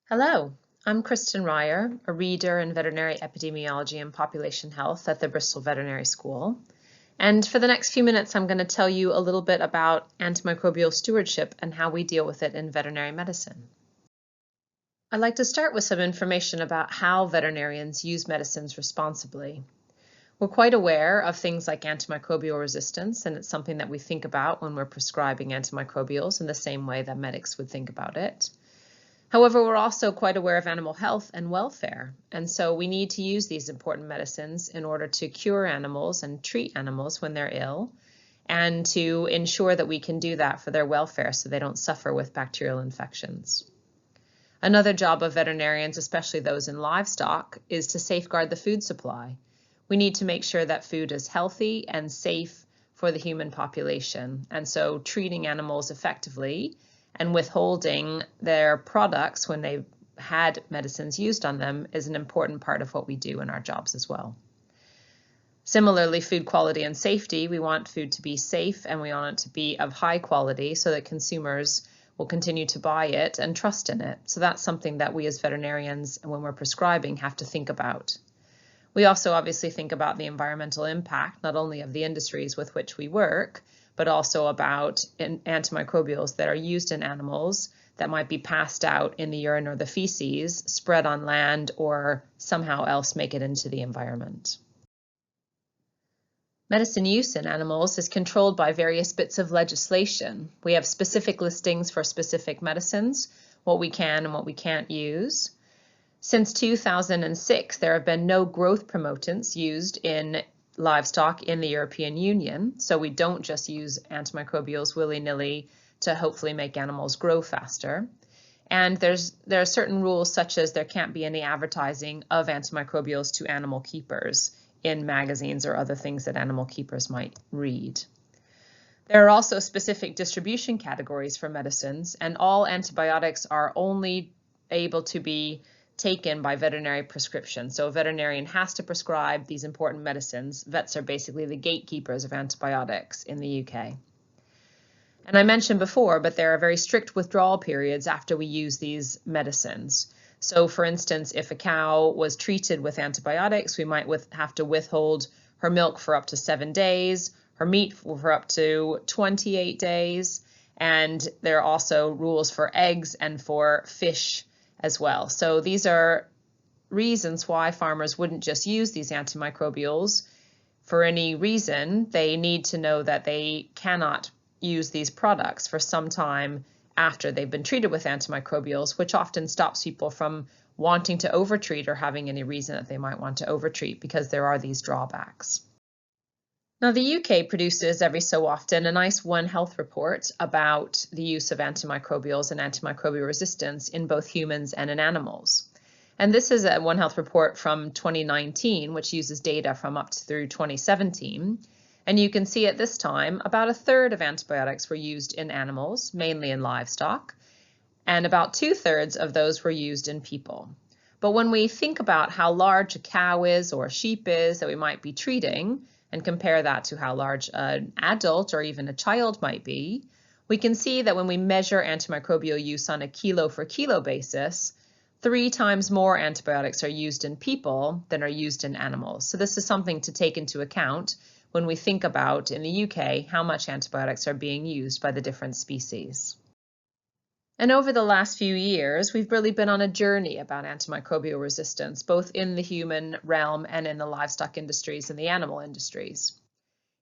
Hello, I'm Kristen Reyher, a reader in veterinary epidemiology and population health at the Bristol Veterinary School. And for the next few minutes, I'm going to tell you a little bit about antimicrobial stewardship and how we deal with it in veterinary medicine. I'd like to start with some information about how veterinarians use medicines responsibly. We're quite aware of things like antimicrobial resistance, and it's something that we think about when we're prescribing antimicrobials in the same way that medics would think about it. However, we're also quite aware of animal health and welfare, and so we need to use these important medicines in order to cure animals and treat animals when they're ill, and to ensure that we can do that for their welfare so they don't suffer with bacterial infections. Another job of veterinarians, especially those in livestock, is to safeguard the food supply. We need to make sure that food is healthy and safe for the human population, and so treating animals effectively and withholding their products when they've had medicines used on them is an important part of what we do in our jobs as well. Similarly, food quality and safety, we want food to be safe and we want it to be of high quality so that consumers will continue to buy it and trust in it. So that's something that we as veterinarians, when we're prescribing, have to think about. We also obviously think about the environmental impact, not only of the industries with which we work, but also about antimicrobials that are used in animals that might be passed out in the urine or the feces, spread on land, or somehow else make it into the environment. Medicine use in animals is controlled by various bits of legislation. We have specific listings for specific medicines, what we can and what we can't use. Since 2006, there have been no growth promotants used in livestock in the European Union, so we don't just use antimicrobials willy-nilly to hopefully make animals grow faster. And there are certain rules, such as there can't be any advertising of antimicrobials to animal keepers in magazines or other things that animal keepers might read. There are also specific distribution categories for medicines, and all antibiotics are only able to be taken by veterinary prescription. So a veterinarian has to prescribe these important medicines. Vets are basically the gatekeepers of antibiotics in the UK. And I mentioned before, but there are very strict withdrawal periods after we use these medicines. So for instance, if a cow was treated with antibiotics, we might have to withhold her milk for up to 7 days, her meat for up to 28 days, and there are also rules for eggs and for fish as well. So these are reasons why farmers wouldn't just use these antimicrobials for any reason. They need to know that they cannot use these products for some time after they've been treated with antimicrobials, which often stops people from wanting to overtreat or having any reason that they might want to overtreat because there are these drawbacks. Now, the UK produces every so often a nice One Health report about the use of antimicrobials and antimicrobial resistance in both humans and in animals. And this is a One Health report from 2019, which uses data from up through 2017. And you can see at this time, about a third of antibiotics were used in animals, mainly in livestock, and about 2/3 of those were used in people. But when we think about how large a cow is or a sheep is that we might be treating, and compare that to how large an adult or even a child might be, we can see that when we measure antimicrobial use on a kilo for kilo basis, 3 times more antibiotics are used in people than are used in animals. So this is something to take into account when we think about, in the UK, how much antibiotics are being used by the different species. And over the last few years, we've really been on a journey about antimicrobial resistance, both in the human realm and in the livestock industries and the animal industries.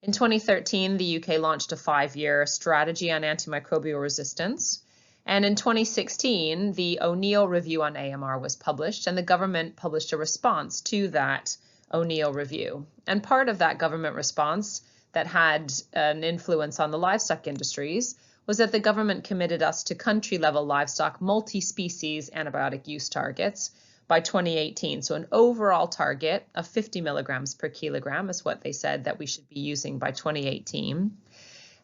In 2013, the UK launched a 5-year strategy on antimicrobial resistance. And in 2016, the O'Neill Review on AMR was published, and the government published a response to that O'Neill Review. And part of that government response that had an influence on the livestock industries was that the government committed us to country-level livestock multi-species antibiotic use targets by 2018. So an overall target of 50 milligrams per kilogram is what they said that we should be using by 2018.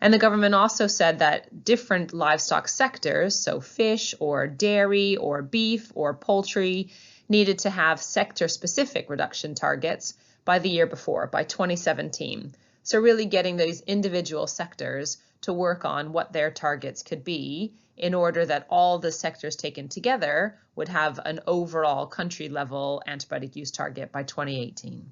And the government also said that different livestock sectors, so fish or dairy or beef or poultry, needed to have sector-specific reduction targets by the year before, by 2017. So really getting those individual sectors to work on what their targets could be in order that all the sectors taken together would have an overall country level antibiotic use target by 2018.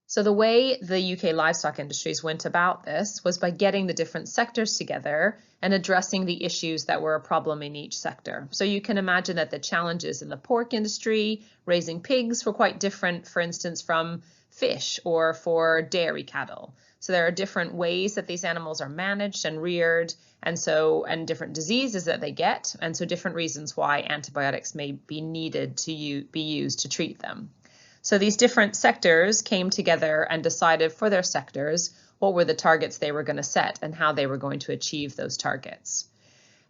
So the way the UK livestock industries went about this was by getting the different sectors together and addressing the issues that were a problem in each sector. So you can imagine that the challenges in the pork industry, raising pigs, were quite different, for instance, from fish or for dairy cattle. So there are different ways that these animals are managed and reared, and different diseases that they get, and so different reasons why antibiotics may be needed to be used to treat them. So these different sectors came together and decided for their sectors what were the targets they were going to set and how they were going to achieve those targets.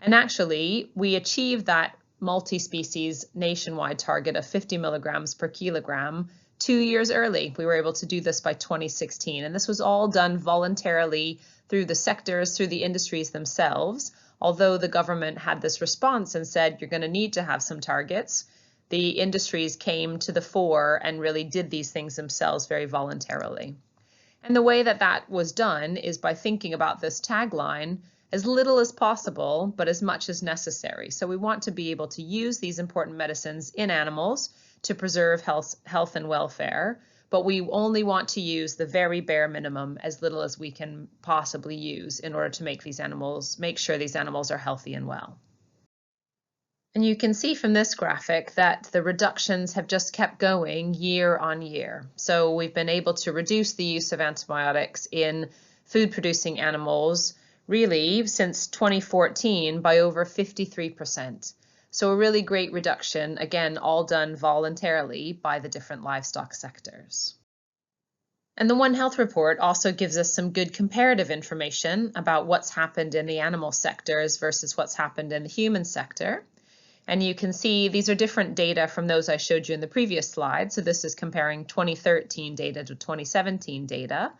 And actually, we achieved that multi-species nationwide target of 50 milligrams per kilogram 2 years early. We were able to do this by 2016, and this was all done voluntarily through the sectors, through the industries themselves. Although the government had this response and said, you're going to need to have some targets, the industries came to the fore and really did these things themselves very voluntarily. And the way that that was done is by thinking about this tagline, as little as possible, but as much as necessary. So we want to be able to use these important medicines in animals to preserve health and welfare, but we only want to use the very bare minimum, as little as we can possibly use, in order to make sure these animals are healthy and well. And you can see from this graphic that the reductions have just kept going year on year. So we've been able to reduce the use of antibiotics in food-producing animals really since 2014 by over 53%. So a really great reduction, again, all done voluntarily by the different livestock sectors. And the One Health report also gives us some good comparative information about what's happened in the animal sectors versus what's happened in the human sector. And you can see these are different data from those I showed you in the previous slide. So this is comparing 2013 data to 2017 data.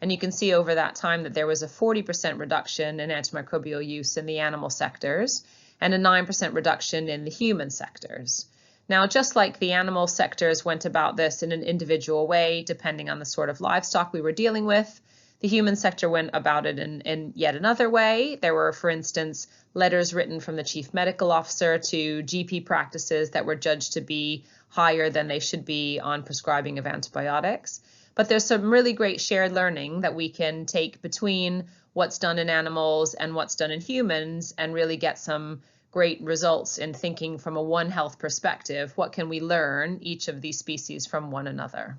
And you can see over that time that there was a 40% reduction in antimicrobial use in the animal sectors and a 9% reduction in the human sectors. Now, just like the animal sectors went about this in an individual way, depending on the sort of livestock we were dealing with, the human sector went about it in yet another way. There were, for instance, letters written from the chief medical officer to GP practices that were judged to be higher than they should be on prescribing of antibiotics. But there's some really great shared learning that we can take between what's done in animals and what's done in humans and really get some great results in thinking from a One Health perspective. What can we learn each of these species from one another?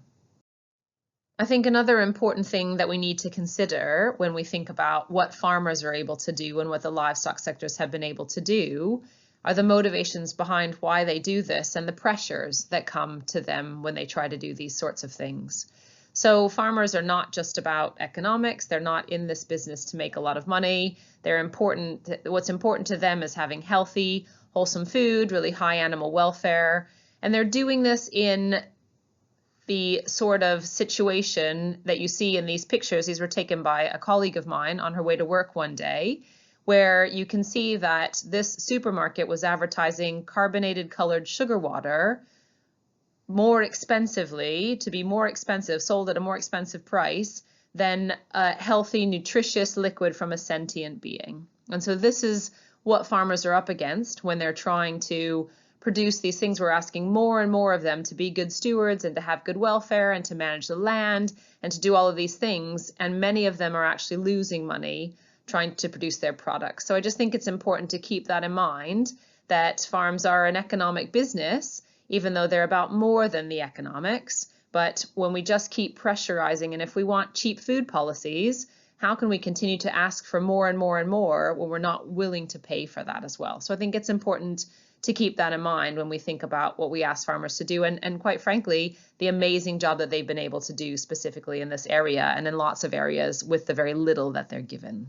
I think another important thing that we need to consider when we think about what farmers are able to do and what the livestock sectors have been able to do are the motivations behind why they do this and the pressures that come to them when they try to do these sorts of things. So farmers are not just about economics. They're not in this business to make a lot of money. What's important to them is having healthy, wholesome food, really high animal welfare. And they're doing this in the sort of situation that you see in these pictures. These were taken by a colleague of mine on her way to work one day, where you can see that this supermarket was advertising carbonated colored sugar water more expensively, to be more expensive, sold at a more expensive price than a healthy, nutritious liquid from a sentient being. And so this is what farmers are up against when they're trying to produce these things. We're asking more and more of them to be good stewards and to have good welfare and to manage the land and to do all of these things. And many of them are actually losing money trying to produce their products. So I just think it's important to keep that in mind, that farms are an economic business, even though they're about more than the economics. But when we just keep pressurizing, and if we want cheap food policies, how can we continue to ask for more and more and more when we're not willing to pay for that as well? So I think it's important to keep that in mind when we think about what we ask farmers to do, and quite frankly, the amazing job that they've been able to do specifically in this area and in lots of areas with the very little that they're given.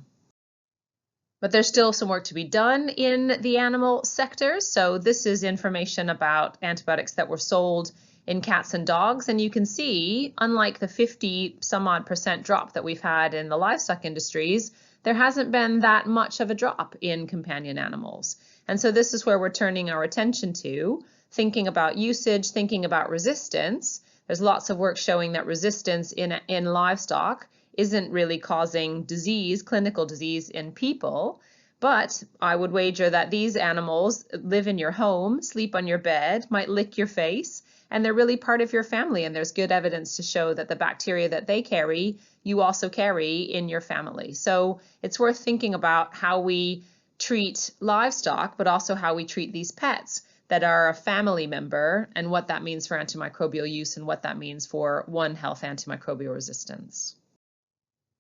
But there's still some work to be done in the animal sector. So this is information about antibiotics that were sold in cats and dogs. And you can see, unlike the 50-some-odd% drop that we've had in the livestock industries, there hasn't been that much of a drop in companion animals. And so this is where we're turning our attention to, thinking about usage, thinking about resistance. There's lots of work showing that resistance in livestock isn't really causing disease, clinical disease in people. But I would wager that these animals live in your home, sleep on your bed, might lick your face, and they're really part of your family. And there's good evidence to show that the bacteria that they carry, you also carry in your family. So it's worth thinking about how we treat livestock, but also how we treat these pets that are a family member, and what that means for antimicrobial use and what that means for One Health antimicrobial resistance.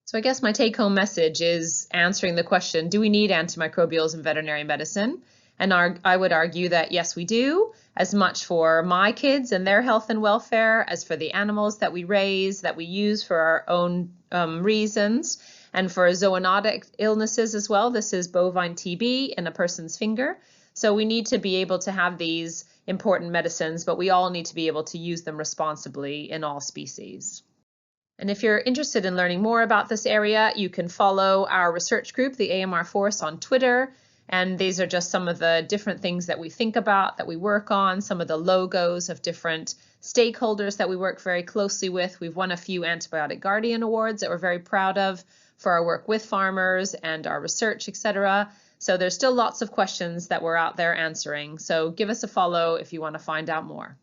So I guess my take-home message is answering the question, do we need antimicrobials in veterinary medicine? And I would argue that yes, we do, as much for my kids and their health and welfare as for the animals that we raise, that we use for our own reasons, and for zoonotic illnesses as well. This is bovine TB in a person's finger. So we need to be able to have these important medicines, but we all need to be able to use them responsibly in all species. And if you're interested in learning more about this area, you can follow our research group, the AMR Force, on Twitter. And these are just some of the different things that we think about, that we work on, some of the logos of different stakeholders that we work very closely with. We've won a few Antibiotic Guardian Awards that we're very proud of for our work with farmers and our research, etc. So there's still lots of questions that we're out there answering. So give us a follow if you want to find out more.